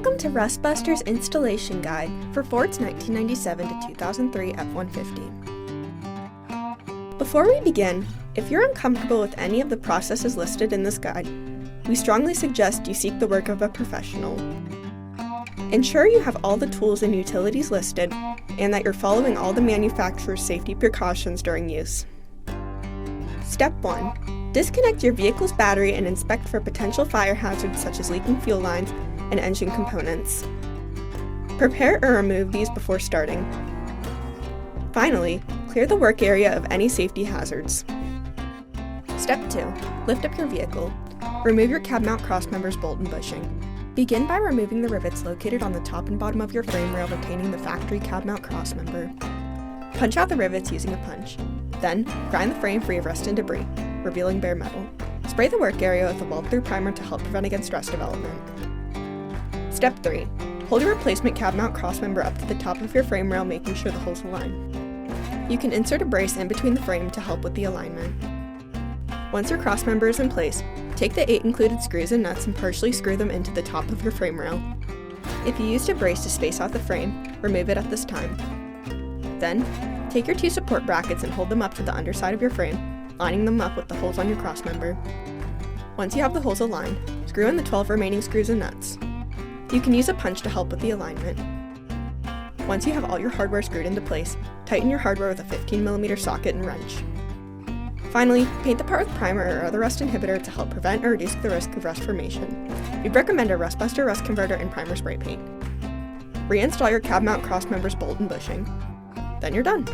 Welcome to Rustbuster's installation guide for Ford's 1997 to 2003 F-150. Before we begin, if you're uncomfortable with any of the processes listed in this guide, we strongly suggest you seek the work of a professional. Ensure you have all the tools and utilities listed, and that you're following all the manufacturer's safety precautions during use. Step 1. Disconnect your vehicle's battery and inspect for potential fire hazards such as leaking fuel lines and engine components. Prepare or remove these before starting. Finally, clear the work area of any safety hazards. Step 2. Lift up your vehicle. Remove your cab mount crossmember's bolt and bushing. Begin by removing the rivets located on the top and bottom of your frame rail retaining the factory cab mount crossmember. Punch out the rivets using a punch. Then, grind the frame free of rust and debris, revealing bare metal. Spray the work area with a weld-through primer to help prevent against rust development. Step 3. Hold your replacement cab mount crossmember up to the top of your frame rail, making sure the holes align. You can insert a brace in between the frame to help with the alignment. Once your crossmember is in place, take the 8 included screws and nuts and partially screw them into the top of your frame rail. If you used a brace to space out the frame, remove it at this time. Then, take your 2 support brackets and hold them up to the underside of your frame, lining them up with the holes on your crossmember. Once you have the holes aligned, screw in the 12 remaining screws and nuts. You can use a punch to help with the alignment. Once you have all your hardware screwed into place, tighten your hardware with a 15mm socket and wrench. Finally, paint the part with primer or other rust inhibitor to help prevent or reduce the risk of rust formation. We'd recommend a Rustbuster rust converter and primer spray paint. Reinstall your cab mount crossmember's bolt and bushing. Then you're done.